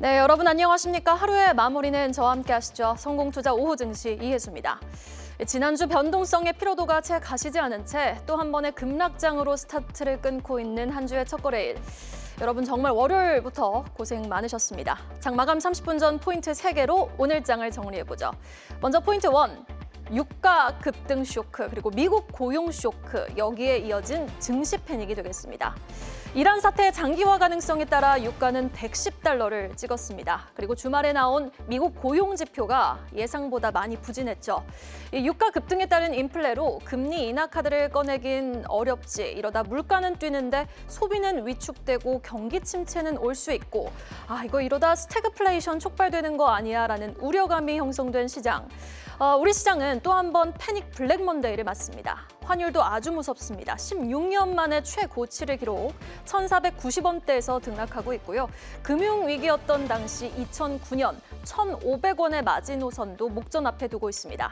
네, 여러분 안녕하십니까? 하루의 마무리는 저와 함께 하시죠. 성공투자 오후 증시 이혜수입니다. 지난주 변동성의 피로도가 채 가시지 않은 채 또 한 번의 급락장으로 스타트를 끊고 있는 한 주의 첫 거래일. 여러분 정말 월요일부터 고생 많으셨습니다. 장 마감 30분 전 포인트 3개로 오늘 장을 정리해보죠. 먼저 포인트 1. 유가 급등 쇼크, 그리고 미국 고용 쇼크, 여기에 이어진 증시 패닉이 되겠습니다. 이란 사태의 장기화 가능성에 따라 유가는 $110를 찍었습니다. 그리고 주말에 나온 미국 고용 지표가 예상보다 많이 부진했죠. 이 유가 급등에 따른 인플레로 금리 인하 카드를 꺼내긴 어렵지. 이러다 물가는 뛰는데 소비는 위축되고 경기 침체는 올 수 있고 이거 이러다 스태그플레이션 촉발되는 거 아니야 라는 우려감이 형성된 시장. 우리 시장은 또 한 번 패닉 블랙 먼데이를 맞습니다. 환율도 아주 무섭습니다. 16년 만에 최고치를 기록, 1,490원대에서 등락하고 있고요. 금융위기였던 당시 2009년 1,500원의 마지노선도 목전 앞에 두고 있습니다.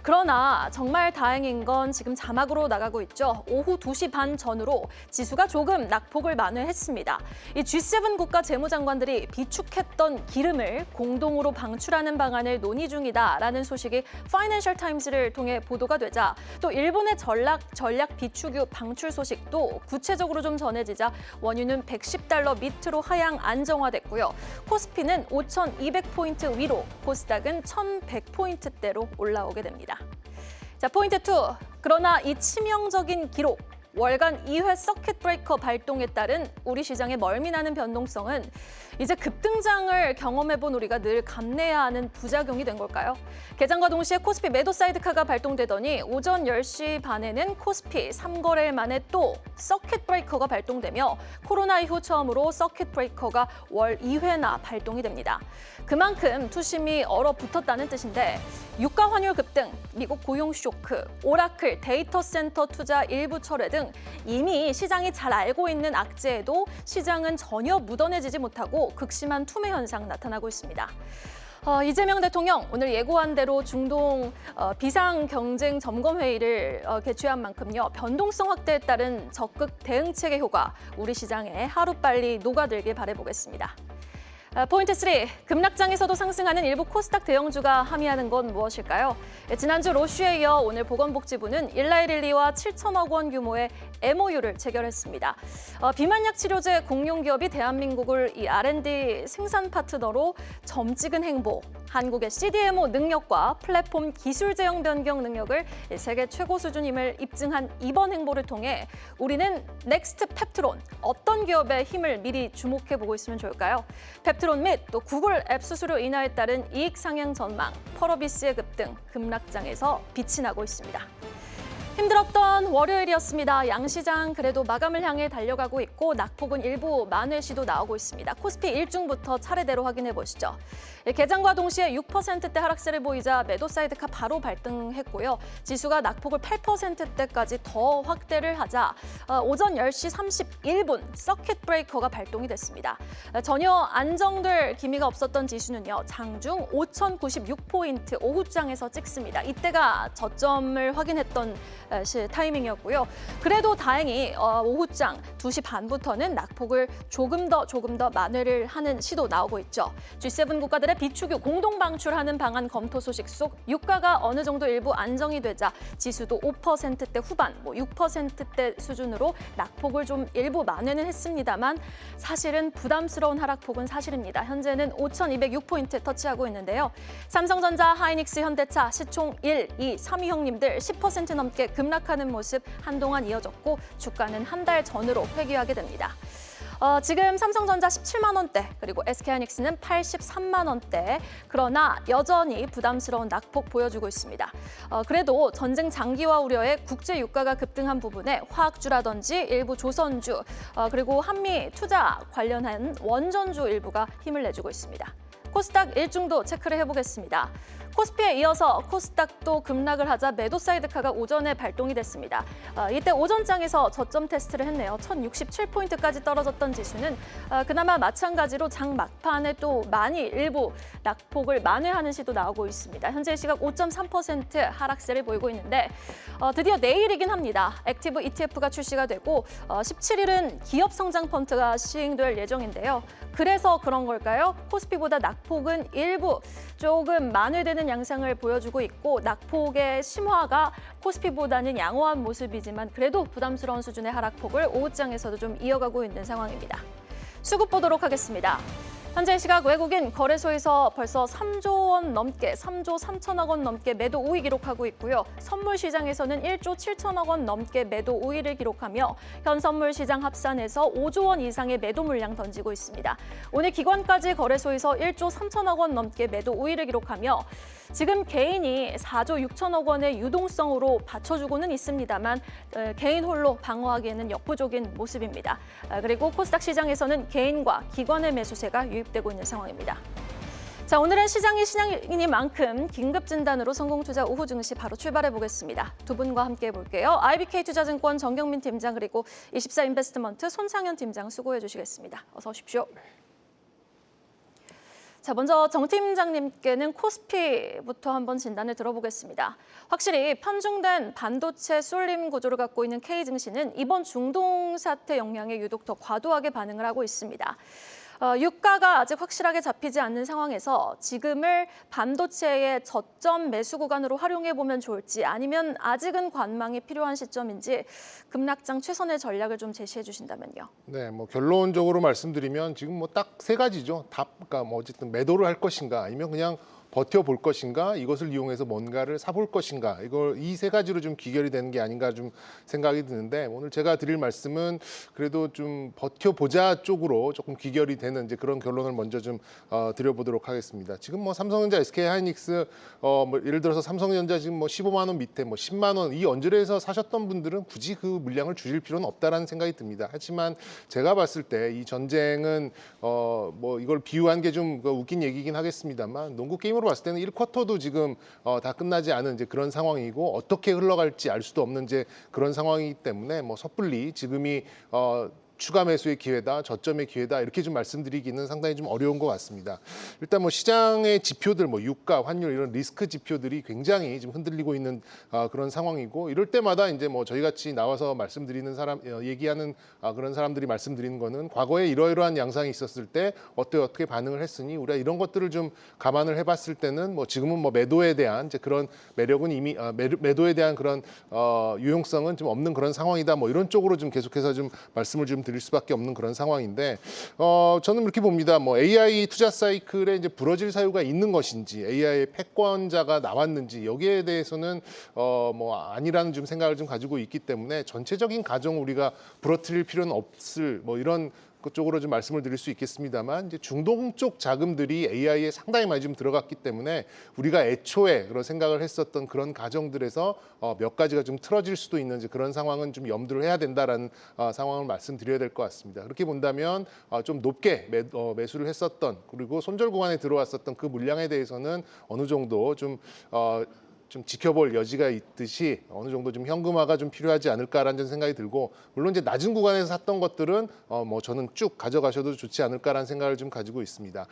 그러나 정말 다행인 건 지금 자막으로 나가고 있죠. 오후 2시 반 전후로 지수가 조금 낙폭을 만회했습니다. 이 G7 국가 재무장관들이 비축했던 기름을 공동으로 방출하는 방안을 논의 중이다라는 소식이 파이낸셜 타임즈를 통해 보도가 되자 또 일본의 전략 비축유 방출 소식도 구체적으로 좀 전해지자 원유는 $110 밑으로 하향 안정화됐고요. 코스피는 5,200포인트 위로, 코스닥은 1,100포인트대로 올라오게 됩니다. 자, 포인트 2. 그러나 이 치명적인 기록, 월간 2회 서킷 브레이커 발동에 따른 우리 시장의 멀미나는 변동성은 이제 급등장을 경험해본 우리가 늘 감내해야 하는 부작용이 된 걸까요? 개장과 동시에 코스피 매도 사이드카가 발동되더니 오전 10시 반에는 코스피 3거래일 만에 또 서킷 브레이커가 발동되며 코로나 이후 처음으로 서킷 브레이커가 월 2회나 발동이 됩니다. 그만큼 투심이 얼어붙었다는 뜻인데 유가 환율 급등, 미국 고용 쇼크, 오라클, 데이터 센터 투자 일부 철회 등 이미 시장이 잘 알고 있는 악재에도 시장은 전혀 묻어내지지 못하고 극심한 투매 현상 나타나고 있습니다. 이재명 대통령 오늘 예고한 대로 중동 비상경쟁점검회의를 개최한 만큼요. 변동성 확대에 따른 적극 대응책의 효과 우리 시장에 하루빨리 녹아들길 바라보겠습니다. 포인트 3. 급락장에서도 상승하는 일부 코스닥 대형주가 함의하는 건 무엇일까요? 지난주 로쉬에 이어 오늘 보건복지부는 일라이릴리와 7천억 원 규모의 MOU를 체결했습니다. 비만약 치료제 공용기업이 대한민국을 이 R&D 생산 파트너로 점 찍은 행보, 한국의 CDMO 능력과 플랫폼 기술 제형 변경 능력을 세계 최고 수준임을 입증한 이번 행보를 통해 우리는 넥스트 펩트론, 어떤 기업의 힘을 미리 주목해보고 있으면 좋을까요? 펩트론 및 또 구글 앱 수수료 인하에 따른 이익 상향 전망, 펄어비스의 급등, 급락장에서 빛이 나고 있습니다. 힘들었던 월요일이었습니다. 양시장 그래도 마감을 향해 달려가고 있고 낙폭은 일부 만회 시도 나오고 있습니다. 코스피 일중부터 차례대로 확인해 보시죠. 개장과 동시에 6%대 하락세를 보이자 매도 사이드카 바로 발등했고요. 지수가 낙폭을 8%대까지 더 확대를 하자 오전 10시 31분 서킷 브레이커가 발동이 됐습니다. 전혀 안정될 기미가 없었던 지수는요. 장중 5,096포인트 오후장에서 찍습니다. 이때가 저점을 확인했던 타이밍이었고요. 그래도 다행히 오후장 2시 반부터는 낙폭을 조금 더 만회를 하는 시도 나오고 있죠. G7 국가들의 비축유 공동 방출하는 방안 검토 소식 속 유가가 어느 정도 일부 안정이 되자 지수도 5%대 후반, 6%대 수준으로 낙폭을 좀 일부 만회는 했습니다만 사실은 부담스러운 하락폭은 사실입니다. 현재는 5,206포인트 터치하고 있는데요. 삼성전자, 하이닉스, 현대차, 시총 1, 2, 3위 형님들 10% 넘게 급락하는 모습 한동안 이어졌고 주가는 한 달 전으로 회귀하게 됩니다. 지금 삼성전자 17만 원대, 그리고 SK하이닉스는 83만 원대. 그러나 여전히 부담스러운 낙폭 보여주고 있습니다. 그래도 전쟁 장기화 우려에 국제 유가가 급등한 부분에 화학주라든지 일부 조선주, 그리고 한미 투자 관련한 원전주 일부가 힘을 내주고 있습니다. 코스닥 일중도 체크를 해보겠습니다. 코스피에 이어서 코스닥도 급락을 하자 매도 사이드카가 오전에 발동이 됐습니다. 이때 오전장에서 저점 테스트를 했네요. 1067포인트까지 떨어졌던 지수는 그나마 마찬가지로 장 막판에 또 많이 일부 낙폭을 만회하는 시도 나오고 있습니다. 현재 시각 5.3% 하락세를 보이고 있는데 드디어 내일이긴 합니다. 액티브 ETF가 출시가 되고 17일은 기업 성장 펀드가 시행될 예정인데요. 그래서 그런 걸까요? 코스피보다 낙폭은 일부 조금 만회되는 양상을 보여주고 있고 낙폭의 심화가 코스피보다는 양호한 모습이지만 그래도 부담스러운 수준의 하락폭을 오후장에서도 좀 이어가고 있는 상황입니다. 수급 보도록 하겠습니다. 현재 시각 외국인 거래소에서 벌써 3조 원 넘게, 3조 3천억 원 넘게 매도 우위 기록하고 있고요. 선물 시장에서는 1조 7천억 원 넘게 매도 우위를 기록하며 현 선물 시장 합산해서 5조 원 이상의 매도 물량 던지고 있습니다. 오늘 기관까지 거래소에서 1조 3천억 원 넘게 매도 우위를 기록하며 지금 개인이 4조 6천억 원의 유동성으로 받쳐주고는 있습니다만 개인 홀로 방어하기에는 역부족인 모습입니다. 그리고 코스닥 시장에서는 개인과 기관의 매수세가 유입되고 있는 상황입니다. 자, 오늘은 시장이 시장이니만큼 긴급 진단으로 성공투자 오후 증시 바로 출발해 보겠습니다. 두 분과 함께 해볼게요. IBK투자증권 정경민 팀장 그리고 24인베스트먼트 손상현 팀장 수고해 주시겠습니다. 어서 오십시오. 자, 먼저 정 팀장님께는 코스피부터 한번 진단을 들어보겠습니다. 확실히 편중된 반도체 쏠림 구조를 갖고 있는 K증시는 이번 중동 사태 영향에 유독 더 과도하게 반응을 하고 있습니다. 유가가 아직 확실하게 잡히지 않는 상황에서 지금을 반도체의 저점 매수 구간으로 활용해보면 좋을지 아니면 아직은 관망이 필요한 시점인지 급락장 최선의 전략을 좀 제시해 주신다면요. 네, 뭐 결론적으로 말씀드리면 지금 뭐 딱 세 가지죠. 그러니까 뭐 어쨌든 매도를 할 것인가 아니면 그냥 버텨볼 것인가, 이것을 이용해서 뭔가를 사볼 것인가, 이 세 가지로 좀 귀결이 되는 게 아닌가 좀 생각이 드는데 오늘 제가 드릴 말씀은 그래도 좀 버텨보자 쪽으로 조금 귀결이 되는 이제 그런 결론을 먼저 좀 드려보도록 하겠습니다. 지금 뭐 삼성전자, SK하이닉스 뭐 예를 들어서 삼성전자 지금 뭐 15만 원 밑에 뭐 10만 원 이 언저리에서 사셨던 분들은 굳이 그 물량을 줄일 필요는 없다라는 생각이 듭니다. 하지만 제가 봤을 때 이 전쟁은 뭐 이걸 비유한 게 좀 웃긴 얘기긴 하겠습니다만 농구 게임으로 봤을 때는 1쿼터도 지금 다 끝나지 않은 이제 그런 상황이고 어떻게 흘러갈지 알 수도 없는 이제 그런 상황이기 때문에 뭐 섣불리 지금이 추가 매수의 기회다, 저점의 기회다 이렇게 좀 말씀드리기는 상당히 좀 어려운 것 같습니다. 일단 뭐 시장의 지표들, 뭐 유가, 환율 이런 리스크 지표들이 굉장히 지금 흔들리고 있는 그런 상황이고 이럴 때마다 이제 뭐 저희 같이 나와서 말씀드리는 사람, 얘기하는 그런 사람들이 말씀드리는 거는 과거에 이러이러한 양상이 있었을 때 어떻게 반응을 했으니 우리가 이런 것들을 좀 감안을 해봤을 때는 뭐 지금은 뭐 매도에 대한 이제 그런 매력은 이미 매도에 대한 그런 유용성은 좀 없는 그런 상황이다. 뭐 이런 쪽으로 좀 계속해서 좀 말씀을 좀 드릴 수밖에 없는 그런 상황인데 저는 이렇게 봅니다. 뭐 AI 투자 사이클에 이제 부러질 사유가 있는 것인지 AI의 패권자가 나왔는지 여기에 대해서는 뭐 아니라는 좀 생각을 좀 가지고 있기 때문에 전체적인 가정을 우리가 부러뜨릴 필요는 없을 뭐 이런 그쪽으로 좀 말씀을 드릴 수 있겠습니다만 이제 중동 쪽 자금들이 AI에 상당히 많이 좀 들어갔기 때문에 우리가 애초에 그런 생각을 했었던 그런 가정들에서 몇 가지가 좀 틀어질 수도 있는 이제 그런 상황은 좀 염두를 해야 된다라는 상황을 말씀드려야 될 것 같습니다. 그렇게 본다면 좀 높게 매수를 했었던 그리고 손절 구간에 들어왔었던 그 물량에 대해서는 어느 정도 좀 지켜볼 여지가 있듯이 어느 정도 좀 현금화가 좀 필요하지 않을까라는 생각이 들고 물론 이제 낮은 구간에서 샀던 것들은 뭐 저는 쭉 가져가셔도 좋지 않을까라는 생각을 좀 가지고 있습니다.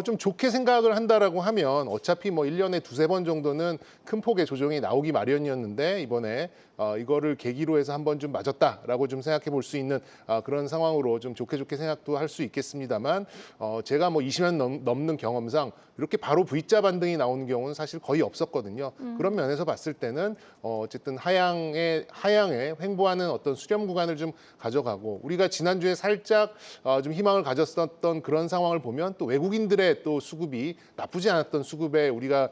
좀 좋게 생각을 한다라고 하면 어차피 뭐 1년에 두세 번 정도는 큰 폭의 조정이 나오기 마련이었는데 이번에 이거를 계기로 해서 한번 좀 맞았다라고 좀 생각해 볼 수 있는 그런 상황으로 좀 좋게 생각도 할 수 있겠습니다만 제가 뭐 20년 넘는 경험상 이렇게 바로 V자 반등이 나오는 경우는 사실 거의 없었거든요. 그런 면에서 봤을 때는 어쨌든 하향에 횡보하는 어떤 수렴 구간을 좀 가져가고 우리가 지난주에 살짝 좀 희망을 가졌었던 그런 상황을 보면 또 외국인들의 또 수급이 나쁘지 않았던 수급에 우리가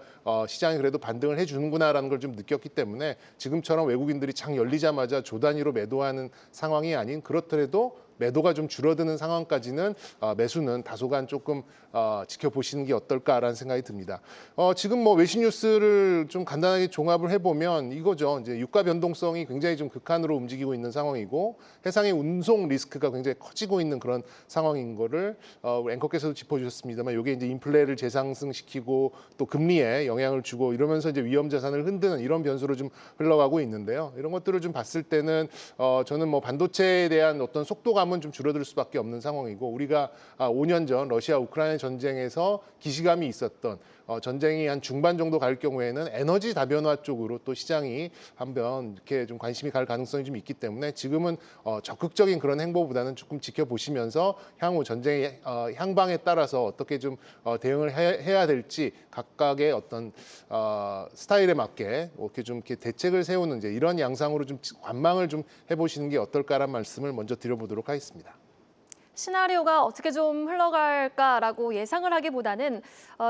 시장이 그래도 반등을 해주는구나라는 걸 좀 느꼈기 때문에 지금처럼 외국인들이 장 열리자마자 조 단위로 매도하는 상황이 아닌 그렇더라도 매도가 좀 줄어드는 상황까지는 매수는 다소간 조금 지켜보시는 게 어떨까라는 생각이 듭니다. 지금 뭐 외신 뉴스를 좀 간단하게 종합을 해보면 이거죠. 이제 유가 변동성이 굉장히 좀 극한으로 움직이고 있는 상황이고 해상의 운송 리스크가 굉장히 커지고 있는 그런 상황인 거를 우리 앵커께서도 짚어주셨습니다만 이게 이제 인플레를 재상승시키고 또 금리에 영향을 주고 이러면서 이제 위험 자산을 흔드는 이런 변수로 좀 흘러가고 있는데요. 이런 것들을 좀 봤을 때는 저는 뭐 반도체에 대한 어떤 속도감은 좀 줄어들 수밖에 없는 상황이고 우리가 5년 전 러시아 우크라이나 전쟁에서 기시감이 있었던 전쟁이 한 중반 정도 갈 경우에는 에너지 다변화 쪽으로 또 시장이 한번 이렇게 좀 관심이 갈 가능성이 좀 있기 때문에 지금은 적극적인 그런 행보보다는 조금 지켜보시면서 향후 전쟁의 향방에 따라서 어떻게 좀 대응을 해야 될지 각각의 어떤 스타일에 맞게 이렇게 대책을 세우는 이제 이런 양상으로 좀 관망을 좀 해보시는 게 어떨까라는 말씀을 먼저 드려보도록 하겠습니다. 시나리오가 어떻게 좀 흘러갈까라고 예상을 하기보다는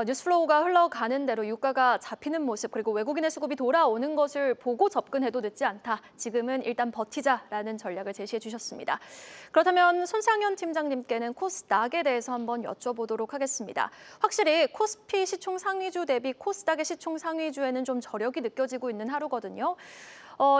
뉴스플로우가 흘러가는 대로 유가가 잡히는 모습 그리고 외국인의 수급이 돌아오는 것을 보고 접근해도 늦지 않다. 지금은 일단 버티자라는 전략을 제시해 주셨습니다. 그렇다면 손상현 팀장님께는 코스닥에 대해서 한번 여쭤보도록 하겠습니다. 확실히 코스피 시총 상위주 대비 코스닥의 시총 상위주에는 좀 저력이 느껴지고 있는 하루거든요.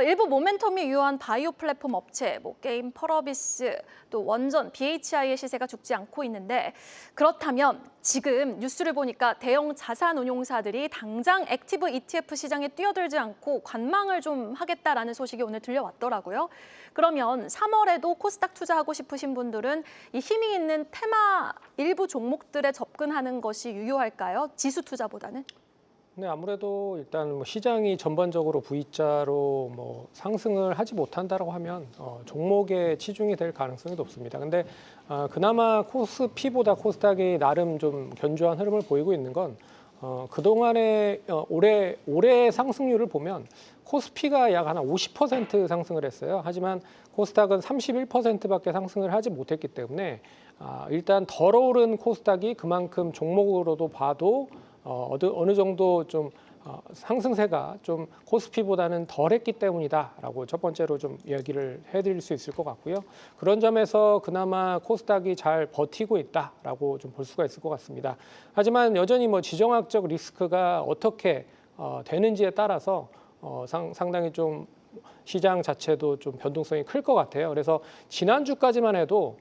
일부 모멘텀이 유효한 바이오 플랫폼 업체, 게임 펄어비스, 또 원전, BHI의 시세가 죽지 않고 있는데 그렇다면 지금 뉴스를 보니까 대형 자산운용사들이 당장 액티브 ETF 시장에 뛰어들지 않고 관망을 좀 하겠다라는 소식이 오늘 들려왔더라고요. 그러면 3월에도 코스닥 투자하고 싶으신 분들은 이 힘이 있는 테마 일부 종목들에 접근하는 것이 유효할까요? 지수 투자보다는? 네, 아무래도 일단 뭐 시장이 전반적으로 V자로 뭐 상승을 하지 못한다라고 하면 종목에 치중이 될 가능성이 높습니다. 근데 그나마 코스피보다 코스닥이 나름 좀 견조한 흐름을 보이고 있는 건 그동안의 올해 상승률을 보면 코스피가 약 한 50% 상승을 했어요. 하지만 코스닥은 31%밖에 상승을 하지 못했기 때문에 일단 덜 오른 코스닥이 그만큼 종목으로도 봐도 어느 정도 좀 상승세가 좀 코스피보다는 덜했기 때문이다라고 첫 번째로 좀 이야기를 해드릴 수 있을 것 같고요. 그런 점에서 그나마 코스닥이 잘 버티고 있다라고 좀 볼 수가 있을 것 같습니다. 하지만 여전히 뭐 지정학적 리스크가 어떻게 되는지에 따라서 상당히 좀 시장 자체도 좀 변동성이 클 것 같아요. 그래서 지난주까지만 해도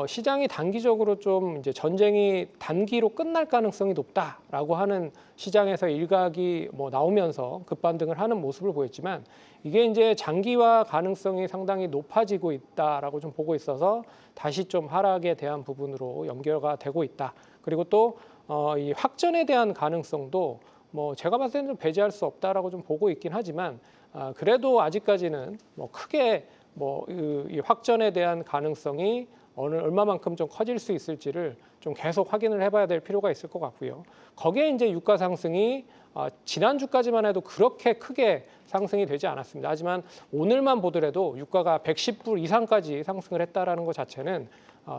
시장이 단기적으로 좀 이제 전쟁이 단기로 끝날 가능성이 높다라고 하는 시장에서 일각이 나오면서 급반등을 하는 모습을 보였지만 이게 이제 장기화 가능성이 상당히 높아지고 있다라고 좀 보고 있어서 다시 좀 하락에 대한 부분으로 연결가 되고 있다. 그리고 또 이 확전에 대한 가능성도 제가 봤을 때는 좀 배제할 수 없다라고 좀 보고 있긴 하지만 그래도 아직까지는 크게 이 확전에 대한 가능성이 얼마만큼 좀 커질 수 있을지를 좀 계속 확인을 해봐야 될 필요가 있을 것 같고요. 거기에 이제 유가 상승이 지난주까지만 해도 그렇게 크게 상승이 되지 않았습니다. 하지만 오늘만 보더라도 유가가 110불 이상까지 상승을 했다라는 것 자체는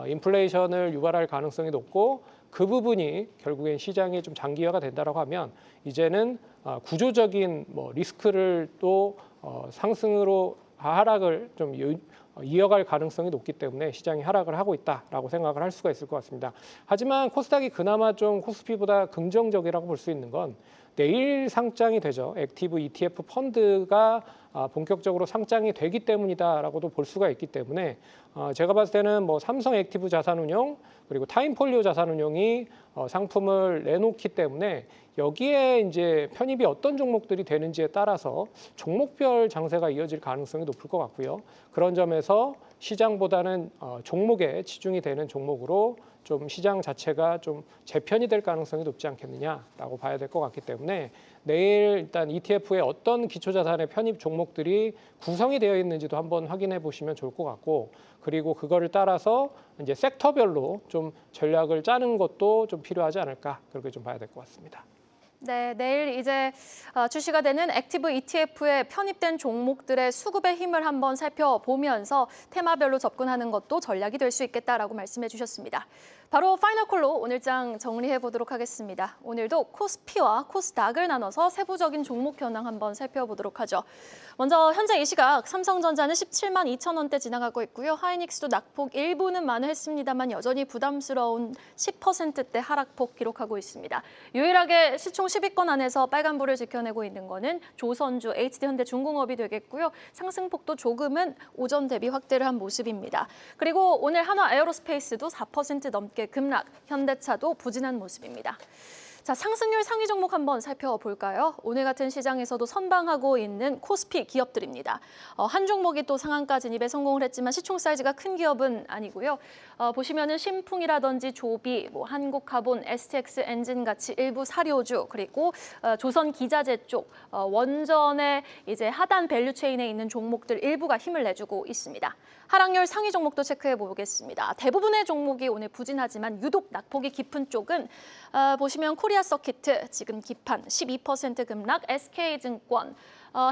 인플레이션을 유발할 가능성이 높고 그 부분이 결국엔 시장이 좀 장기화가 된다라고 하면 이제는 구조적인 리스크를 또 상승으로 하락을 좀 이어갈 가능성이 높기 때문에 시장이 하락을 하고 있다라고 생각을 할 수가 있을 것 같습니다. 하지만 코스닥이 그나마 좀 코스피보다 긍정적이라고 볼 수 있는 건 내일 상장이 되죠. 액티브 ETF 펀드가 본격적으로 상장이 되기 때문이다라고도 볼 수가 있기 때문에 제가 봤을 때는 삼성 액티브 자산운용 그리고 타임폴리오 자산운용이 상품을 내놓기 때문에 여기에 이제 편입이 어떤 종목들이 되는지에 따라서 종목별 장세가 이어질 가능성이 높을 것 같고요. 그런 점에서 시장보다는 종목에 치중이 되는 종목으로 좀 시장 자체가 좀 재편이 될 가능성이 높지 않겠느냐라고 봐야 될 것 같기 때문에 내일 일단 ETF에 어떤 기초자산의 편입 종목들이 구성이 되어 있는지도 한번 확인해 보시면 좋을 것 같고 그리고 그거를 따라서 이제 섹터별로 좀 전략을 짜는 것도 좀 필요하지 않을까 그렇게 좀 봐야 될 것 같습니다. 네, 내일 이제 출시가 되는 액티브 ETF에 편입된 종목들의 수급의 힘을 한번 살펴보면서 테마별로 접근하는 것도 전략이 될 수 있겠다라고 말씀해 주셨습니다. 바로 파이널 콜로 오늘 장 정리해 보도록 하겠습니다. 오늘도 코스피와 코스닥을 나눠서 세부적인 종목 현황 한번 살펴보도록 하죠. 먼저 현재 이 시각 삼성전자는 17만 2천 원대 지나가고 있고요. 하이닉스도 낙폭 일부는 만회했습니다만 여전히 부담스러운 10%대 하락폭 기록하고 있습니다. 유일하게 시총 10위권 안에서 빨간불을 지켜내고 있는 거는 조선주, HD현대중공업이 되겠고요. 상승폭도 조금은 오전 대비 확대를 한 모습입니다. 그리고 오늘 한화에어로스페이스도 4% 넘게 급락, 현대차도 부진한 모습입니다. 자, 상승률 상위 종목 한번 살펴볼까요? 오늘 같은 시장에서도 선방하고 있는 코스피 기업들입니다. 한 종목이 또 상한가 진입에 성공을 했지만 시총 사이즈가 큰 기업은 아니고요. 보시면은 신풍이라든지 조비, 한국카본, STX 엔진 같이 일부 사료주, 그리고 조선 기자재 쪽 원전의 이제 하단 밸류 체인에 있는 종목들 일부가 힘을 내주고 있습니다. 하락률 상위 종목도 체크해 보겠습니다. 대부분의 종목이 오늘 부진하지만 유독 낙폭이 깊은 쪽은 보시면 코리아 서키트 지금 기판 12% 급락, SK증권,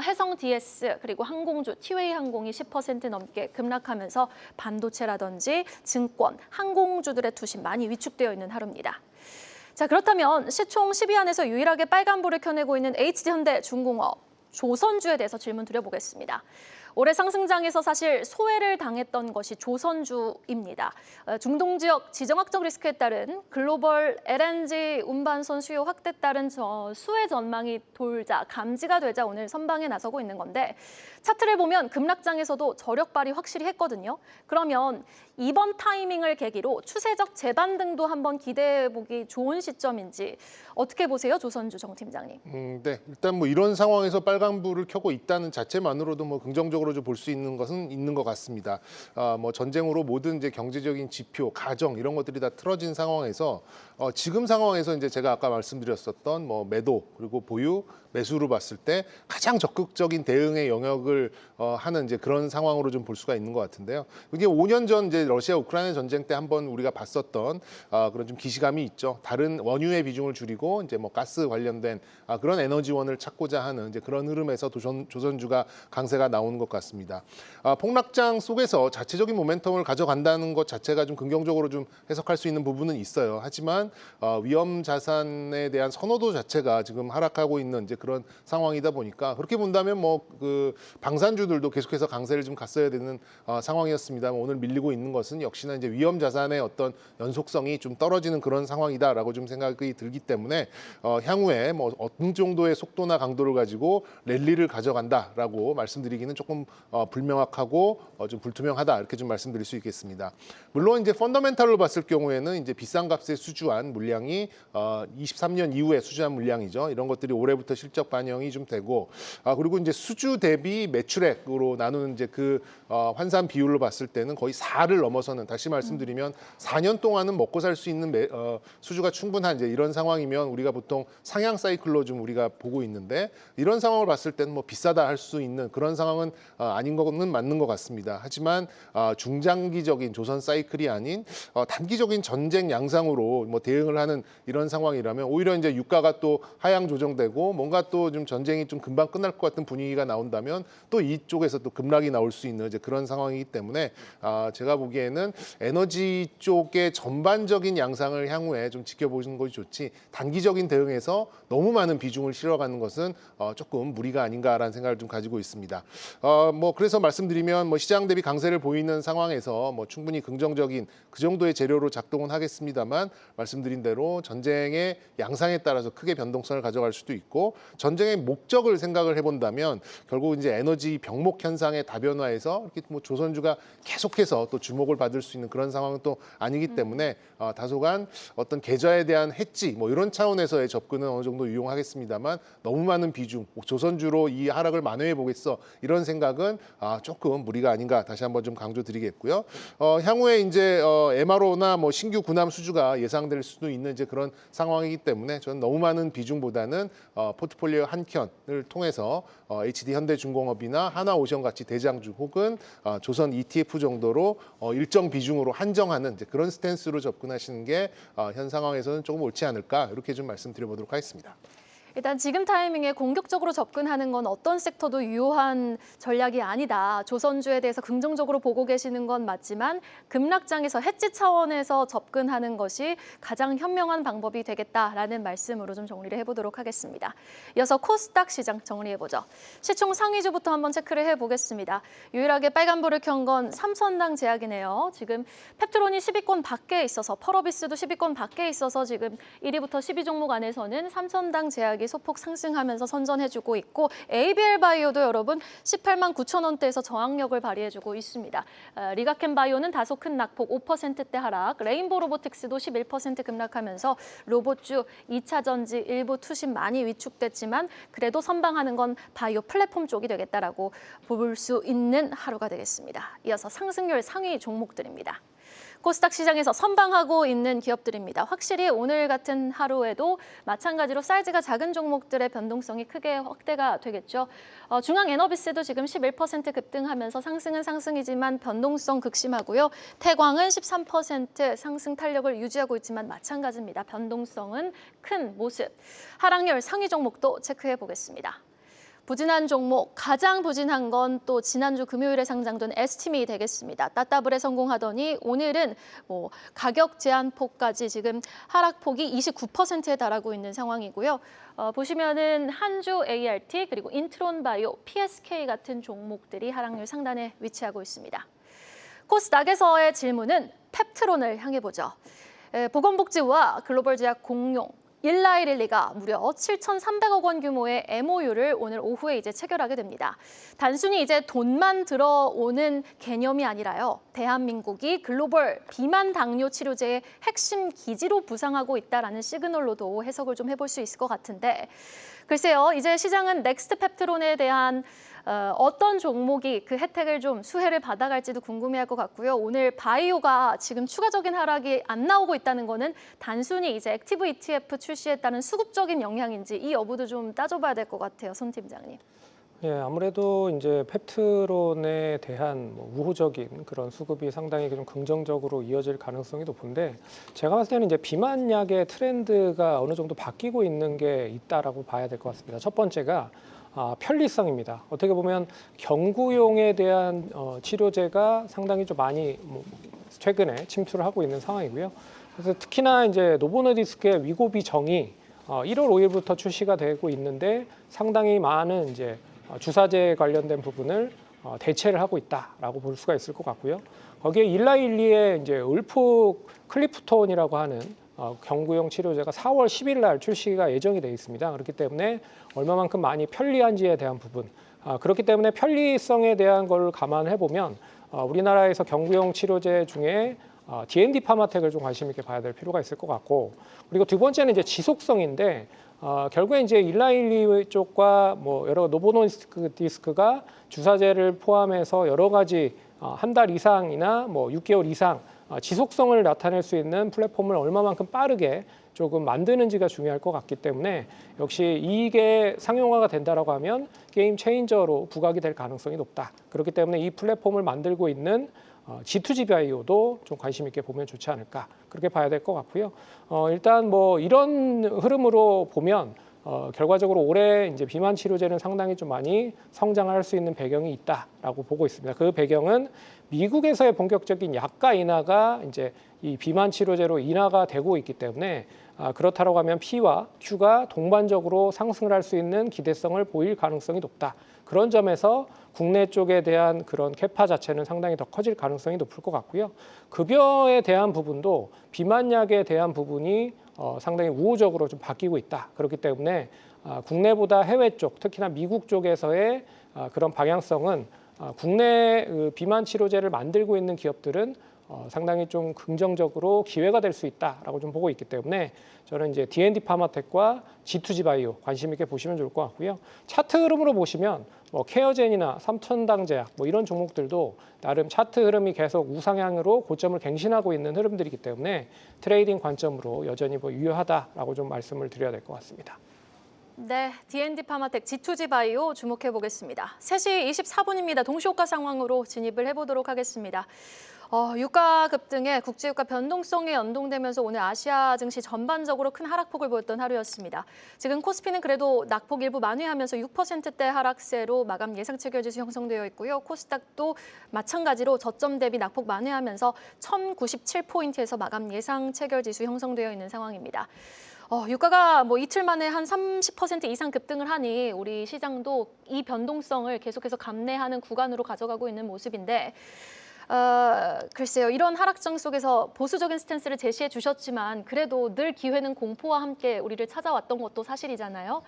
해성 DS 그리고 항공주 티웨이 항공이 10% 넘게 급락하면서 반도체라든지 증권, 항공주들의 투심 많이 위축되어 있는 하루입니다. 자, 그렇다면 시총 10위 안에서 유일하게 빨간불을 켜내고 있는 HD현대중공업, 조선주에 대해서 질문 드려보겠습니다. 올해 상승장에서 사실 소외를 당했던 것이 조선주입니다. 중동 지역 지정학적 리스크에 따른 글로벌 LNG 운반선 수요 확대에 따른 수혜 전망이 돌자 감지가 되자 오늘 선방에 나서고 있는 건데 차트를 보면 급락장에서도 저력 발휘 확실히 했거든요. 그러면 이번 타이밍을 계기로 추세적 재반등도 한번 기대해보기 좋은 시점인지 어떻게 보세요, 조선주 정 팀장님? 네, 일단 뭐 이런 상황에서 빨간불을 켜고 있다는 자체만으로도 뭐 긍정적으로 좀 볼 수 있는 것은 있는 것 같습니다. 뭐 전쟁으로 모든 이제 경제적인 지표, 가정 이런 것들이 다 틀어진 상황에서 지금 상황에서 이제 제가 아까 말씀드렸었던 뭐 매도 그리고 보유, 매수로 봤을 때 가장 적극적인 대응의 영역을 하는 이제 그런 상황으로 좀 볼 수가 있는 것 같은데요. 이게 5년 전 이제 러시아 우크라이나 전쟁 때 한번 우리가 봤었던 그런 좀 기시감이 있죠. 다른 원유의 비중을 줄이고 이제 뭐 가스 관련된 그런 에너지원을 찾고자 하는 이제 그런 흐름에서 조선주가 강세가 나오는 것 같습니다. 폭락장 속에서 자체적인 모멘텀을 가져간다는 것 자체가 좀 긍정적으로 좀 해석할 수 있는 부분은 있어요. 하지만 위험 자산에 대한 선호도 자체가 지금 하락하고 있는 이제 그런 상황이다 보니까 그렇게 본다면 뭐 그 방산주들도 계속해서 강세를 좀 갔어야 되는 상황이었습니다. 오늘 밀리고 있는 것은 역시나 이제 위험 자산의 어떤 연속성이 좀 떨어지는 그런 상황이다라고 좀 생각이 들기 때문에 향후에 뭐 어느 정도의 속도나 강도를 가지고 랠리를 가져간다라고 말씀드리기는 조금 불명확하고 좀 불투명하다 이렇게 좀 말씀드릴 수 있겠습니다. 물론 이제 펀더멘탈로 봤을 경우에는 이제 비싼 값에 수주한 물량이 23년 이후에 수주한 물량이죠. 이런 것들이 올해부터 실적 반영이 좀 되고 그리고 이제 수주 대비 매출액으로 나누는 이제 그 환산 비율로 봤을 때는 거의 4를 넘어서는 다시 말씀드리면 4년 동안은 먹고 살 수 있는 수주가 충분한 이제 이런 상황이면 우리가 보통 상향 사이클로 좀 우리가 보고 있는데 이런 상황을 봤을 때는 뭐 비싸다 할 수 있는 그런 상황은 아닌 거는 맞는 것 같습니다. 하지만 중장기적인 조선 사이클이 아닌 단기적인 전쟁 양상으로 뭐 대응을 하는 이런 상황이라면 오히려 이제 유가가 또 하향 조정되고 뭔가 또 좀 전쟁이 좀 금방 끝날 것 같은 분위기가 나온다면 또 이쪽에서 또 급락이 나올 수 있는 이제 그런 상황이기 때문에 제가 보기에는 에너지 쪽의 전반적인 양상을 향후에 좀 지켜보시는 것이 좋지 단기적인 대응에서 너무 많은 비중을 실어가는 것은 조금 무리가 아닌가라는 생각을 좀 가지고 있습니다. 뭐 그래서 말씀드리면 뭐 시장 대비 강세를 보이는 상황에서 뭐 충분히 긍정적인 그 정도의 재료로 작동은 하겠습니다만 말씀드린 대로 전쟁의 양상에 따라서 크게 변동성을 가져갈 수도 있고 전쟁의 목적을 생각을 해본다면 결국 이제 에너지 병목 현상의 다변화에서 이렇게 뭐 조선주가 계속해서 또 주목을 받을 수 있는 그런 상황은 또 아니기 때문에 다소간 어떤 계좌에 대한 해지 뭐 이런 차원에서의 접근은 어느 정도 유용하겠습니다만 너무 많은 비중 조선주로 이 하락을 만회해 보겠어 이런 생각은 조금 무리가 아닌가 다시 한번 좀 강조드리겠고요. 향후에 이제 MRO나 뭐 신규 군함 수주가 예상될 수도 있는 이제 그런 상황이기 때문에 저는 너무 많은 비중보다는 포트폴리오 한 켠을 통해서 HD 현대중공업이나 하나오션 같이 대장주 혹은 조선 ETF 정도로 일정 비중으로 한정하는 이제 그런 스탠스로 접근하시는 게 현 상황에서는 조금 옳지 않을까 이렇게 좀 말씀드려보도록 하겠습니다. 일단 지금 타이밍에 공격적으로 접근하는 건 어떤 섹터도 유효한 전략이 아니다. 조선주에 대해서 긍정적으로 보고 계시는 건 맞지만 급락장에서 해지 차원에서 접근하는 것이 가장 현명한 방법이 되겠다라는 말씀으로 좀 정리를 해보도록 하겠습니다. 이어서 코스닥 시장 정리해보죠. 시총 상위주부터 한번 체크를 해보겠습니다. 유일하게 빨간불을 켠 건 삼선당 제약이네요. 지금 펩트론이 10위권 밖에 있어서 펄어비스도 10위권 밖에 있어서 지금 1위부터 10위 종목 안에서는 삼선당 제약이 소폭 상승하면서 선전해주고 있고 ABL 바이오도 여러분 18만 9천 원대에서 저항력을 발휘해주고 있습니다. 리가켄 바이오는 다소 큰 낙폭 5%대 하락, 레인보 로보틱스도 11% 급락하면서 로봇주, 2차 전지, 일부 투심 많이 위축됐지만 그래도 선방하는 건 바이오 플랫폼 쪽이 되겠다라고 볼 수 있는 하루가 되겠습니다. 이어서 상승률 상위 종목들입니다. 코스닥 시장에서 선방하고 있는 기업들입니다. 확실히 오늘 같은 하루에도 마찬가지로 사이즈가 작은 종목들의 변동성이 크게 확대가 되겠죠. 중앙에너비스도 지금 11% 급등하면서 상승은 상승이지만 변동성 극심하고요. 태광은 13% 상승 탄력을 유지하고 있지만 마찬가지입니다. 변동성은 큰 모습. 하락률 상위 종목도 체크해 보겠습니다. 부진한 종목, 가장 부진한 건 또 지난주 금요일에 상장된 S팀이 되겠습니다. 따따블에 성공하더니 오늘은 가격 제한폭까지 지금 하락폭이 29%에 달하고 있는 상황이고요. 보시면은 한주 ART 그리고 인트론 바이오, PSK 같은 종목들이 하락률 상단에 위치하고 있습니다. 코스닥에서의 질문은 펩트론을 향해 보죠. 보건복지부와 글로벌 제약 공용, 일라이릴리가 무려 7,300억 원 규모의 MOU를 오늘 오후에 이제 체결하게 됩니다. 단순히 이제 돈만 들어오는 개념이 아니라요. 대한민국이 글로벌 비만 당뇨 치료제의 핵심 기지로 부상하고 있다라는 시그널로도 해석을 좀 해볼 수 있을 것 같은데 글쎄요. 이제 시장은 넥스트 펩트론에 대한 어떤 종목이 그 혜택을 좀 수혜를 받아갈지도 궁금해할 것 같고요. 오늘 바이오가 지금 추가적인 하락이 안 나오고 있다는 거는 단순히 이제 액티브 ETF 출시에 따른 수급적인 영향인지 이 여부도 좀 따져봐야 될 것 같아요, 손 팀장님. 예, 아무래도 이제 펩트론에 대한 우호적인 그런 수급이 상당히 좀 긍정적으로 이어질 가능성이 높은데 제가 봤을 때는 이제 비만약의 트렌드가 어느 정도 바뀌고 있는 게 있다라고 봐야 될 것 같습니다. 첫 번째가 편리성입니다. 어떻게 보면 경구용에 대한 치료제가 상당히 좀 많이 최근에 침투를 하고 있는 상황이고요. 그래서 특히나 이제 노보노디스크의 위고비 정이 1월 5일부터 출시가 되고 있는데 상당히 많은 이제 주사제 관련된 부분을 대체를 하고 있다라고 볼 수가 있을 것 같고요. 거기에 일라일리의 이제 울프 클리프톤이라고 하는 경구용 치료제가 4월 10일 날 출시가 예정이 되어 있습니다. 그렇기 때문에 얼마만큼 많이 편리한지에 대한 부분, 그렇기 때문에 편리성에 대한 걸 감안해 보면 우리나라에서 경구용 치료제 중에 D&D 파마텍을 좀 관심 있게 봐야 될 필요가 있을 것 같고, 그리고 두 번째는 이제 지속성인데 결국에 이제 일라일리 쪽과 여러 노보노디스크가 주사제를 포함해서 여러 가지 한 달 이상이나 6개월 이상 지속성을 나타낼 수 있는 플랫폼을 얼마만큼 빠르게 조금 만드는지가 중요할 것 같기 때문에 역시 이게 상용화가 된다라고 하면 게임 체인저로 부각이 될 가능성이 높다. 그렇기 때문에 이 플랫폼을 만들고 있는 G2G 바이오도 좀 관심 있게 보면 좋지 않을까 그렇게 봐야 될 것 같고요. 일단 이런 흐름으로 보면 결과적으로 올해 이제 비만 치료제는 상당히 좀 많이 성장할 수 있는 배경이 있다라고 보고 있습니다. 그 배경은 미국에서의 본격적인 약가 인하가 이제 이 비만 치료제로 인하가 되고 있기 때문에 그렇다고 하면 P와 Q가 동반적으로 상승을 할 수 있는 기대성을 보일 가능성이 높다. 그런 점에서 국내 쪽에 대한 그런 캐파 자체는 상당히 더 커질 가능성이 높을 것 같고요. 급여에 대한 부분도 비만약에 대한 부분이 상당히 우호적으로 좀 바뀌고 있다. 그렇기 때문에 국내보다 해외 쪽, 특히나 미국 쪽에서의 그런 방향성은 국내 비만 치료제를 만들고 있는 기업들은 상당히 좀 긍정적으로 기회가 될 수 있다라고 좀 보고 있기 때문에 저는 이제 D&D 파마텍과 G2G 바이오 관심 있게 보시면 좋을 것 같고요. 차트 흐름으로 보시면 케어젠이나 삼천당제약 이런 종목들도 나름 차트 흐름이 계속 우상향으로 고점을 갱신하고 있는 흐름들이기 때문에 트레이딩 관점으로 여전히 유효하다라고 좀 말씀을 드려야 될 것 같습니다. 네, D&D 파마텍 G2G 바이오 주목해 보겠습니다. 3시 24분입니다. 동시효과 상황으로 진입을 해보도록 하겠습니다. 유가 급등에 국제유가 변동성에 연동되면서 오늘 아시아 증시 전반적으로 큰 하락폭을 보였던 하루였습니다. 지금 코스피는 그래도 낙폭 일부 만회하면서 6%대 하락세로 마감 예상 체결지수 형성되어 있고요. 코스닥도 마찬가지로 저점 대비 낙폭 만회하면서 1097포인트에서 마감 예상 체결지수 형성되어 있는 상황입니다. 유가가 뭐 이틀 만에 한 30% 이상 급등을 하니 우리 시장도 이 변동성을 계속해서 감내하는 구간으로 가져가고 있는 모습인데 글쎄요. 이런 하락장 속에서 보수적인 스탠스를 제시해 주셨지만 그래도 늘 기회는 공포와 함께 우리를 찾아왔던 것도 사실이잖아요.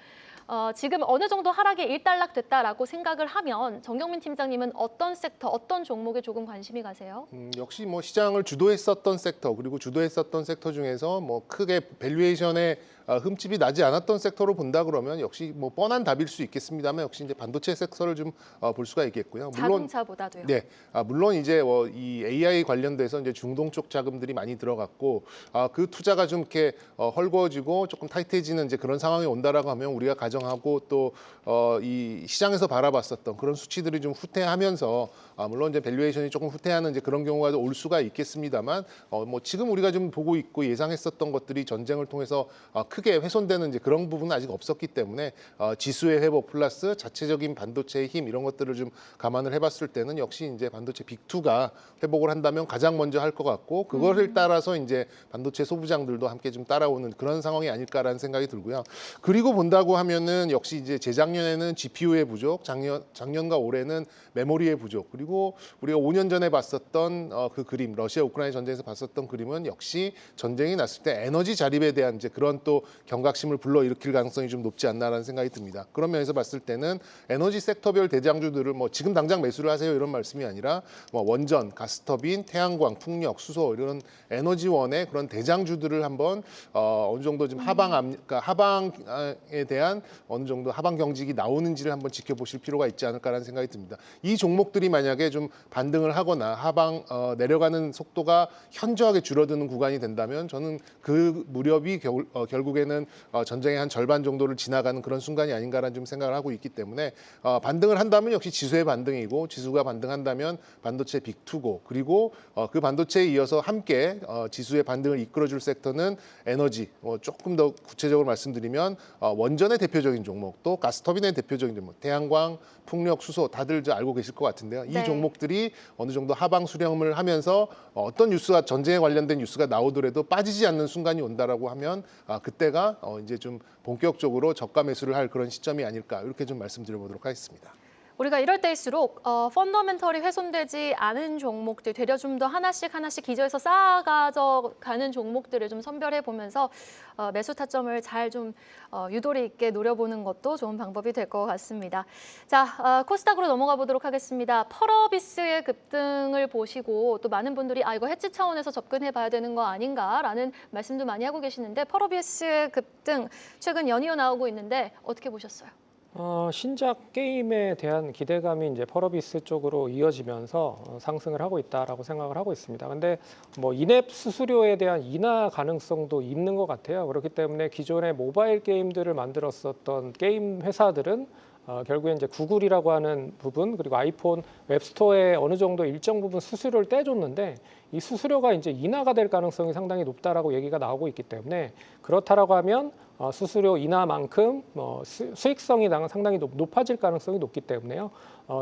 지금 어느 정도 하락이 일단락됐다라고 생각을 하면 정경민 팀장님은 어떤 섹터, 어떤 종목에 조금 관심이 가세요? 역시 뭐 시장을 주도했었던 섹터 그리고 주도했었던 섹터 중에서 뭐 크게 밸류에이션에 흠집이 나지 않았던 섹터로 본다 그러면 역시 뭐 뻔한 답일 수 있겠습니다만 역시 이제 반도체 섹터를 좀 볼 수가 있겠고요. 물론 자동차보다도요. 네, 물론 이제 이 AI 관련돼서 이제 중동 쪽 자금들이 많이 들어갔고 그 투자가 좀 이렇게 헐거워지고 조금 타이트해지는 이제 그런 상황이 온다라고 하면 우리가 가정하고 또 이 시장에서 바라봤었던 그런 수치들이 좀 후퇴하면서 물론 이제 밸류에이션이 조금 후퇴하는 이제 그런 경우가 올 수가 있겠습니다만 뭐 지금 우리가 좀 보고 있고 예상했었던 것들이 전쟁을 통해서 크게 훼손되는 이제 그런 부분은 아직 없었기 때문에 지수의 회복 플러스 자체적인 반도체의 힘 이런 것들을 좀 감안을 해봤을 때는 역시 이제 반도체 빅2가 회복을 한다면 가장 먼저 할 것 같고 그거를 따라서 이제 반도체 소부장들도 함께 좀 따라오는 그런 상황이 아닐까라는 생각이 들고요. 그리고 본다고 하면은 역시 이제 재작년에는 GPU의 부족, 작년과 올해는 메모리의 부족 그리고 우리가 5년 전에 봤었던 그 그림 러시아 우크라이나 전쟁에서 봤었던 그림은 역시 전쟁이 났을 때 에너지 자립에 대한 이제 그런 또 경각심을 불러일으킬 가능성이 좀 높지 않나라는 생각이 듭니다. 그런 면에서 봤을 때는 에너지 섹터별 대장주들을 뭐 지금 당장 매수를 하세요 이런 말씀이 아니라 뭐 원전, 가스터빈, 태양광, 풍력, 수소 이런 에너지원의 그런 대장주들을 한번 어느 정도 좀 그러니까 하방에 대한 어느 정도 하방 경직이 나오는지를 한번 지켜보실 필요가 있지 않을까라는 생각이 듭니다. 이 종목들이 만약에 좀 반등을 하거나 하방 내려가는 속도가 현저하게 줄어드는 구간이 된다면 저는 그 무렵이 결국에는 전쟁의 한 절반 정도를 지나가는 그런 순간이 아닌가라는 좀 생각을 하고 있기 때문에 반등을 한다면 역시 지수의 반등이고 지수가 반등한다면 반도체 빅2고 그리고 그 반도체에 이어서 함께 지수의 반등을 이끌어줄 섹터는 에너지 조금 더 구체적으로 말씀드리면 원전의 대표적인 종목 또 가스터빈의 대표적인 종목 태양광, 풍력, 수소 다들 알고 계실 것 같은데요. 이 네. 종목들이 어느 정도 하방 수렴을 하면서 어떤 뉴스가 전쟁에 관련된 뉴스가 나오더라도 빠지지 않는 순간이 온다라고 하면 그때가 이제 좀 본격적으로 저가 매수를 할 그런 시점이 아닐까 이렇게 좀 말씀드려보도록 하겠습니다. 우리가 이럴 때일수록 펀더멘털이 훼손되지 않은 종목들 되려 좀 더 하나씩 기저에서 쌓아가져 가는 종목들을 좀 선별해 보면서 매수 타점을 잘 좀 유도리 있게 노려보는 것도 좋은 방법이 될 것 같습니다. 자, 코스닥으로 넘어가 보도록 하겠습니다. 펄어비스의 급등을 보시고 또 많은 분들이 이거 해지 차원에서 접근해 봐야 되는 거 아닌가라는 말씀도 많이 하고 계시는데 펄어비스의 급등 최근 연이어 나오고 있는데 어떻게 보셨어요? 신작 게임에 대한 기대감이 이제 펄어비스 쪽으로 이어지면서 상승을 하고 있다라고 생각을 하고 있습니다. 근데 뭐 인앱 수수료에 대한 인하 가능성도 있는 것 같아요. 그렇기 때문에 기존의 모바일 게임들을 만들었었던 게임 회사들은 결국에 이제 구글이라고 하는 부분 그리고 아이폰 웹스토어에 어느 정도 일정 부분 수수료를 떼줬는데 이 수수료가 이제 인하가 될 가능성이 상당히 높다라고 얘기가 나오고 있기 때문에 그렇다라고 하면 수수료 인하만큼 수익성이 상당히 높아질 가능성이 높기 때문에요.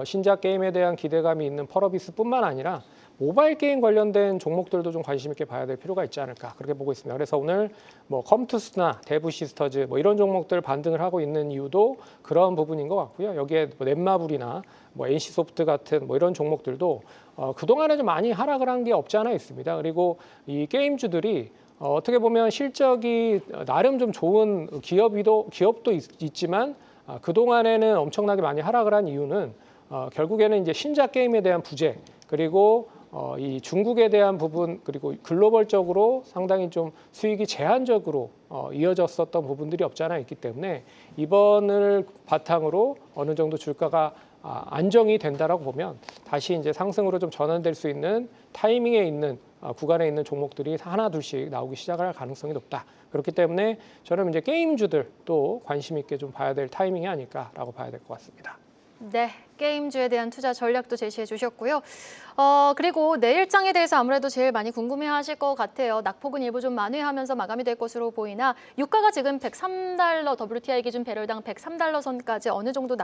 신작 게임에 대한 기대감이 있는 펄어비스뿐만 아니라 모바일 게임 관련된 종목들도 좀 관심 있게 봐야 될 필요가 있지 않을까 그렇게 보고 있습니다. 그래서 오늘 뭐 컴투스나 데브시스터즈 뭐 이런 종목들 반등을 하고 있는 이유도 그런 부분인 것 같고요. 여기에 뭐 넷마블이나 뭐 NC소프트 같은 뭐 이런 종목들도 그동안에 좀 많이 하락을 한 게 없지 않아 있습니다. 그리고 이 게임주들이 어떻게 보면 실적이 나름 좀 좋은 기업도 있지만 그동안에는 엄청나게 많이 하락을 한 이유는 결국에는 이제 신작 게임에 대한 부재 그리고 이 중국에 대한 부분 그리고 글로벌적으로 상당히 좀 수익이 제한적으로 이어졌었던 부분들이 없지 않아 있기 때문에 이번을 바탕으로 어느 정도 주가가 안정이 된다라고 보면 다시 이제 상승으로 좀 전환될 수 있는 타이밍에 있는 구간에 있는 종목들이 하나 둘씩 나오기 시작할 가능성이 높다. 그렇기 때문에 저는 이제 게임주들 또 관심 있게 좀 봐야 될 타이밍이 아닐까라고 봐야 될 것 같습니다. 네, 게임주에 대한 투자 전략도 제시해 주셨고요. 그리고 내일장에 대해서 아무래도 제일 많이 궁금해하실 것 같아요. 낙폭은 일부 좀 만회하면서 마감이 될 것으로 보이나 유가가 지금 103달러, WTI 기준 배럴당 103달러 선까지 어느 정도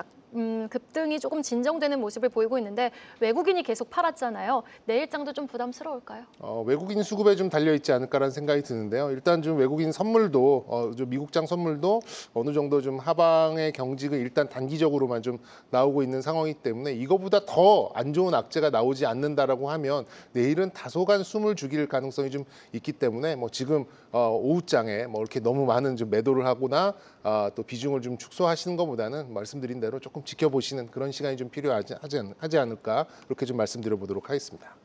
급등이 조금 진정되는 모습을 보이고 있는데 외국인이 계속 팔았잖아요. 내일장도 좀 부담스러울까요? 외국인 수급에 좀 달려 있지 않을까라는 생각이 드는데요. 일단 좀 외국인 선물도 좀 미국장 선물도 어느 정도 좀 하방의 경직은 일단 단기적으로만 좀 나오고 있는 상황이기 때문에 이거보다 더 안 좋은 악재가 나오지 않는다라고 하면 내일은 다소간 숨을 죽일 가능성이 좀 있기 때문에 뭐 지금 오후장에 뭐 이렇게 너무 많은 좀 매도를 하거나 또 비중을 좀 축소하시는 것보다는 말씀드린 대로 조금 지켜보시는 그런 시간이 좀 필요하지 않을까 그렇게 좀 말씀드려 보도록 하겠습니다.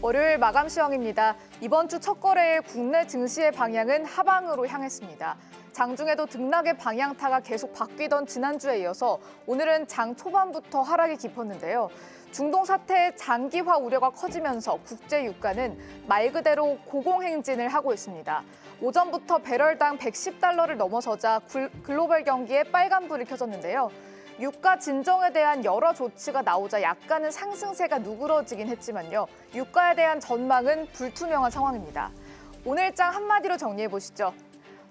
월요일 마감 시황입니다. 이번 주 첫 거래일 국내 증시의 방향은 하방으로 향했습니다. 장중에도 등락의 방향타가 계속 바뀌던 지난주에 이어서 오늘은 장 초반부터 하락이 깊었는데요. 중동 사태의 장기화 우려가 커지면서 국제 유가는 말 그대로 고공행진을 하고 있습니다. 오전부터 배럴당 110달러를 넘어서자 글로벌 경기에 빨간불이 켜졌는데요. 유가 진정에 대한 여러 조치가 나오자 약간은 상승세가 누그러지긴 했지만요. 유가에 대한 전망은 불투명한 상황입니다. 오늘장 한마디로 정리해 보시죠.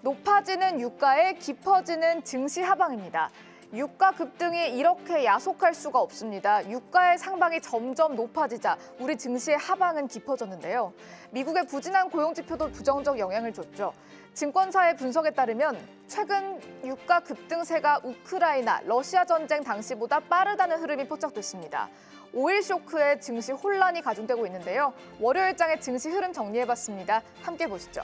높아지는 유가에 깊어지는 증시 하방입니다. 유가 급등이 이렇게 야속할 수가 없습니다. 유가의 상방이 점점 높아지자 우리 증시의 하방은 깊어졌는데요. 미국의 부진한 고용 지표도 부정적 영향을 줬죠. 증권사의 분석에 따르면 최근 유가 급등세가 우크라이나, 러시아 전쟁 당시보다 빠르다는 흐름이 포착됐습니다. 오일 쇼크에 증시 혼란이 가중되고 있는데요. 월요일장의 증시 흐름 정리해봤습니다. 함께 보시죠.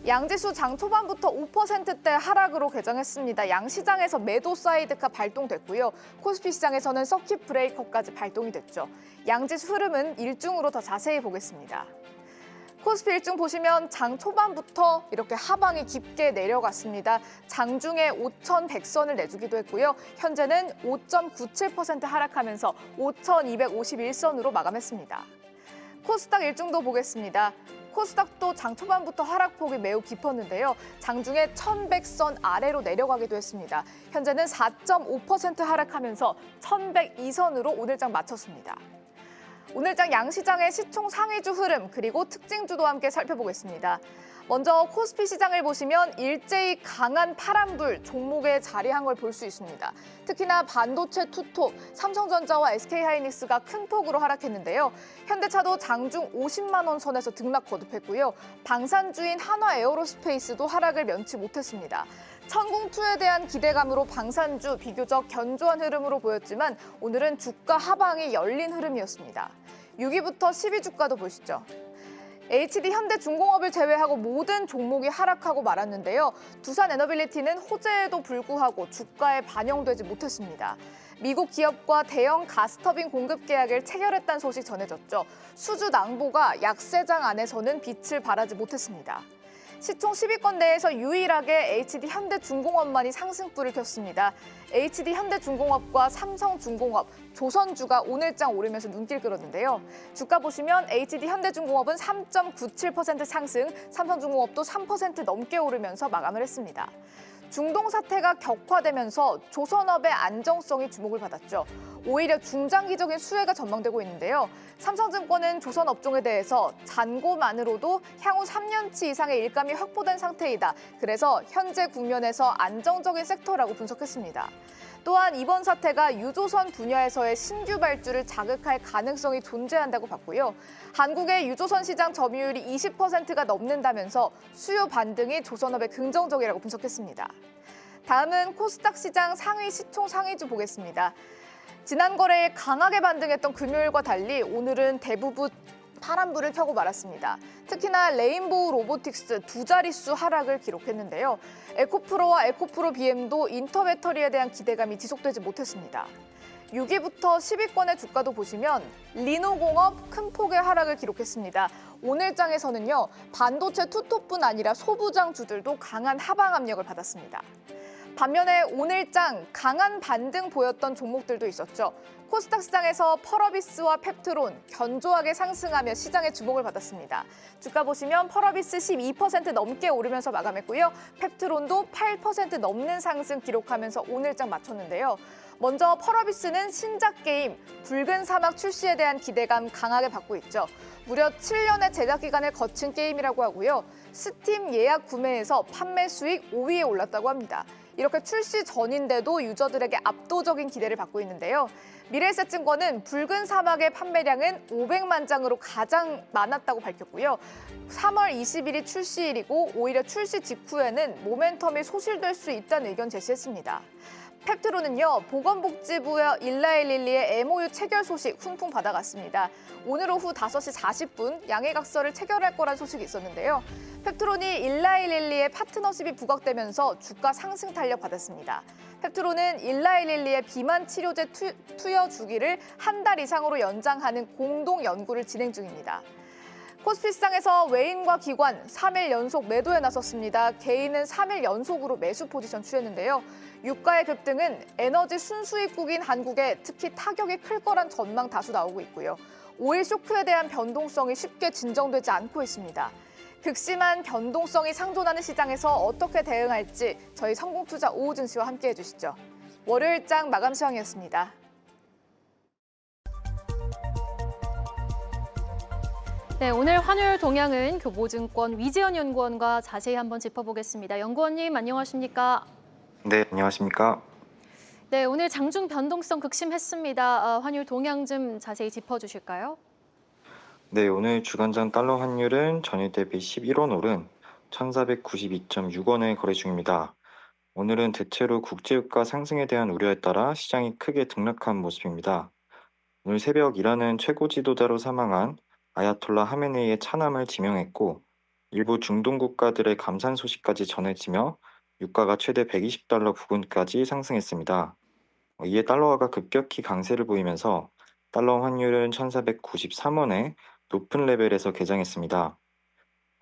양지수 장 초반부터 5%대 하락으로 개장했습니다. 양시장에서 매도 사이드카 발동됐고요. 코스피 시장에서는 서킷 브레이커까지 발동이 됐죠. 양지수 흐름은 일중으로 더 자세히 보겠습니다. 코스피 일중 보시면 장 초반부터 이렇게 하방이 깊게 내려갔습니다. 장중에 5,100선을 내주기도 했고요. 현재는 5.97% 하락하면서 5,251선으로 마감했습니다. 코스닥 일중도 보겠습니다. 코스닥도 장 초반부터 하락폭이 매우 깊었는데요. 장중에 1,100선 아래로 내려가기도 했습니다. 현재는 4.5% 하락하면서 1,102선으로 오늘장 마쳤습니다. 오늘장 양시장의 시총 상위주 흐름 그리고 특징주도 함께 살펴보겠습니다. 먼저 코스피 시장을 보시면 일제히 강한 파란불 종목에 자리한 걸 볼 수 있습니다. 특히나 반도체 투톱, 삼성전자와 SK하이닉스가 큰 폭으로 하락했는데요. 현대차도 장중 50만 원 선에서 등락 거듭했고요. 방산주인 한화에어로스페이스도 하락을 면치 못했습니다. 천궁2에 대한 기대감으로 방산주 비교적 견조한 흐름으로 보였지만 오늘은 주가 하방이 열린 흐름이었습니다. 6위부터 10위 주가도 보시죠. HD 현대중공업을 제외하고 모든 종목이 하락하고 말았는데요. 두산에너빌리티는 호재에도 불구하고 주가에 반영되지 못했습니다. 미국 기업과 대형 가스터빈 공급 계약을 체결했다는 소식 전해졌죠. 수주 낭보가 약세장 안에서는 빛을 발하지 못했습니다. 시총 10위권 내에서 유일하게 HD 현대중공업만이 상승불을 켰습니다. HD 현대중공업과 삼성중공업, 조선주가 오늘장 오르면서 눈길 끌었는데요. 주가 보시면 HD 현대중공업은 3.97% 상승, 삼성중공업도 3% 넘게 오르면서 마감을 했습니다. 중동 사태가 격화되면서 조선업의 안정성이 주목을 받았죠. 오히려 중장기적인 수혜가 전망되고 있는데요. 삼성증권은 조선업종에 대해서 잔고만으로도 향후 3년치 이상의 일감이 확보된 상태이다. 그래서 현재 국면에서 안정적인 섹터라고 분석했습니다. 또한 이번 사태가 유조선 분야에서의 신규 발주를 자극할 가능성이 존재한다고 봤고요. 한국의 유조선 시장 점유율이 20%가 넘는다면서 수요 반등이 조선업에 긍정적이라고 분석했습니다. 다음은 코스닥 시장 상위 시총 상위주 보겠습니다. 지난 거래에 강하게 반등했던 금요일과 달리 오늘은 대부분 파란불을 켜고 말았습니다. 특히나 레인보우 로보틱스 두 자릿수 하락을 기록했는데요. 에코프로와 에코프로 BM도 인터배터리에 대한 기대감이 지속되지 못했습니다. 6위부터 10위권의 주가도 보시면 리노공업 큰 폭의 하락을 기록했습니다. 오늘장에서는요, 반도체 투톱뿐 아니라 소부장주들도 강한 하방 압력을 받았습니다. 반면에 오늘장 강한 반등 보였던 종목들도 있었죠. 코스닥 시장에서 펄어비스와 펩트론 견조하게 상승하며 시장의 주목을 받았습니다. 주가 보시면 펄어비스 12% 넘게 오르면서 마감했고요. 펩트론도 8% 넘는 상승 기록하면서 오늘장 마쳤는데요. 먼저 펄어비스는 신작 게임 붉은 사막 출시에 대한 기대감 강하게 받고 있죠. 무려 7년의 제작 기간을 거친 게임이라고 하고요. 스팀 예약 구매에서 판매 수익 5위에 올랐다고 합니다. 이렇게 출시 전인데도 유저들에게 압도적인 기대를 받고 있는데요. 미래에셋증권은 붉은 사막의 판매량은 500만 장으로 가장 많았다고 밝혔고요. 3월 20일이 출시일이고 오히려 출시 직후에는 모멘텀이 소실될 수 있다는 의견 제시했습니다. 펩트론은요, 보건복지부와 일라일릴리의 MOU 체결 소식 훈풍 받아갔습니다. 오늘 오후 5시 40분 양해각서를 체결할 거란 소식이 있었는데요. 펩트론이 일라일릴리의 파트너십이 부각되면서 주가 상승 탄력 받았습니다. 펩트론은 일라일릴리의 비만 치료제 투여 주기를 한 달 이상으로 연장하는 공동 연구를 진행 중입니다. 코스피 시장에서 외인과 기관 3일 연속 매도에 나섰습니다. 개인은 3일 연속으로 매수 포지션 취했는데요. 유가의 급등은 에너지 순수입국인 한국에 특히 타격이 클 거란 전망 다수 나오고 있고요. 오일 쇼크에 대한 변동성이 쉽게 진정되지 않고 있습니다. 극심한 변동성이 상존하는 시장에서 어떻게 대응할지 저희 성공투자 오우준 씨와 함께해 주시죠. 월요일장 마감 시황이었습니다. 네, 오늘 환율 동향은 교보증권 위재현 연구원과 자세히 한번 짚어보겠습니다. 연구원님 안녕하십니까? 네, 안녕하십니까? 네, 오늘 장중 변동성 극심했습니다. 환율 동향 좀 자세히 짚어주실까요? 네, 오늘 주간장 달러 환율은 전일 대비 11원 오른 1,492.6원에 거래 중입니다. 오늘은 대체로 국제유가 상승에 대한 우려에 따라 시장이 크게 등락한 모습입니다. 오늘 새벽 이란은 최고 지도자로 사망한 아야톨라 하메네이의 차남을 지명했고 일부 중동 국가들의 감산 소식까지 전해지며 유가가 최대 120달러 부근까지 상승했습니다. 이에 달러화가 급격히 강세를 보이면서 달러 환율은 1,493원에 높은 레벨에서 개장했습니다.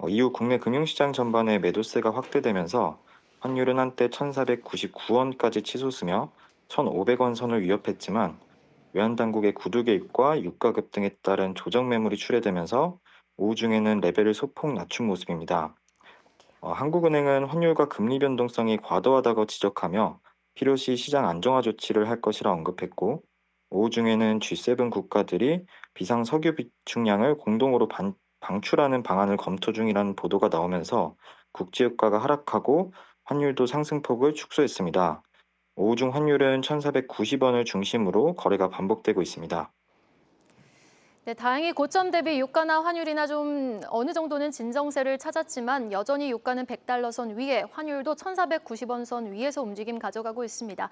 이후 국내 금융시장 전반에 매도세가 확대되면서 환율은 한때 1,499원까지 치솟으며 1,500원 선을 위협했지만 외환당국의 구두 개입과 유가 급등에 따른 조정 매물이 출회되면서 오후 중에는 레벨을 소폭 낮춘 모습입니다. 한국은행은 환율과 금리 변동성이 과도하다고 지적하며 필요시 시장 안정화 조치를 할 것이라 언급했고 오후 중에는 G7 국가들이 비상 석유 비축량을 공동으로 방출하는 방안을 검토 중이라는 보도가 나오면서 국제유가가 하락하고 환율도 상승폭을 축소했습니다. 오후 중 환율은 1,490원을 중심으로 거래가 반복되고 있습니다. 네, 다행히 고점 대비 유가나 환율이나 좀 어느 정도는 진정세를 찾았지만 여전히 유가는 100달러 선 위에 환율도 1,490원 선 위에서 움직임 가져가고 있습니다.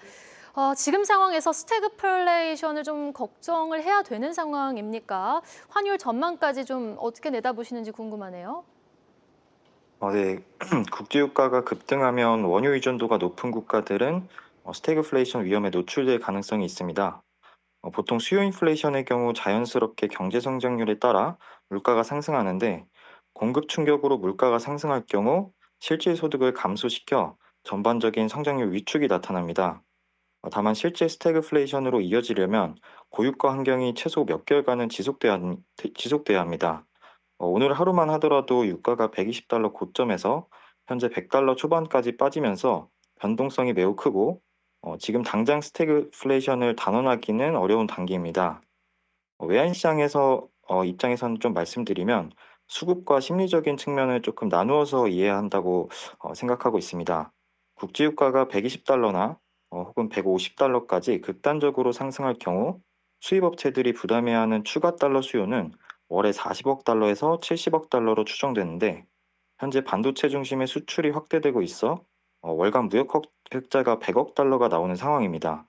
지금 상황에서 스태그플레이션을 좀 걱정을 해야 되는 상황입니까? 환율 전망까지 좀 어떻게 내다보시는지 궁금하네요. 네, 국제유가가 급등하면 원유 의존도가 높은 국가들은 스태그플레이션 위험에 노출될 가능성이 있습니다. 보통 수요 인플레이션의 경우 자연스럽게 경제 성장률에 따라 물가가 상승하는데 공급 충격으로 물가가 상승할 경우 실질 소득을 감소시켜 전반적인 성장률 위축이 나타납니다. 다만 실제 스태그플레이션으로 이어지려면 고유가 환경이 최소 몇 개월간은 지속돼야 합니다. 오늘 하루만 하더라도 유가가 120달러 고점에서 현재 100달러 초반까지 빠지면서 변동성이 매우 크고 지금 당장 스태그플레이션을 단언하기는 어려운 단계입니다. 외환시장에서 입장에서는 좀 말씀드리면 수급과 심리적인 측면을 조금 나누어서 이해해야 한다고 생각하고 있습니다. 국제유가가 120달러나 혹은 150달러까지 극단적으로 상승할 경우 수입업체들이 부담해야 하는 추가 달러 수요는 월에 40억 달러에서 70억 달러로 추정되는데 현재 반도체 중심의 수출이 확대되고 있어 월간 무역 흑자가 100억 달러가 나오는 상황입니다.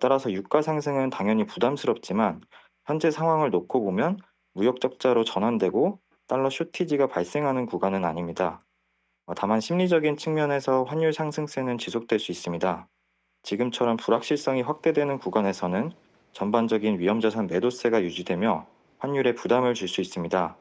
따라서 유가 상승은 당연히 부담스럽지만 현재 상황을 놓고 보면 무역 적자로 전환되고 달러 쇼티지가 발생하는 구간은 아닙니다. 다만 심리적인 측면에서 환율 상승세는 지속될 수 있습니다. 지금처럼 불확실성이 확대되는 구간에서는 전반적인 위험자산 매도세가 유지되며 환율에 부담을 줄 수 있습니다.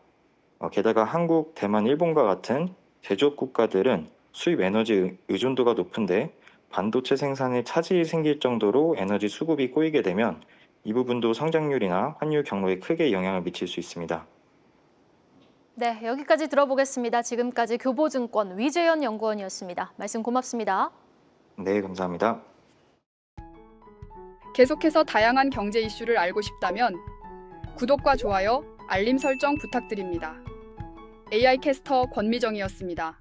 게다가 한국, 대만, 일본과 같은 제조업 국가들은 수입 에너지 의존도가 높은데 반도체 생산에 차질이 생길 정도로 에너지 수급이 꼬이게 되면 이 부분도 성장률이나 환율 경로에 크게 영향을 미칠 수 있습니다. 네, 여기까지 들어보겠습니다. 지금까지 교보증권 위재현 연구원이었습니다. 말씀 고맙습니다. 네, 감사합니다. 계속해서 다양한 경제 이슈를 알고 싶다면 구독과 좋아요, 알림 설정 부탁드립니다. AI 캐스터 권미정이었습니다.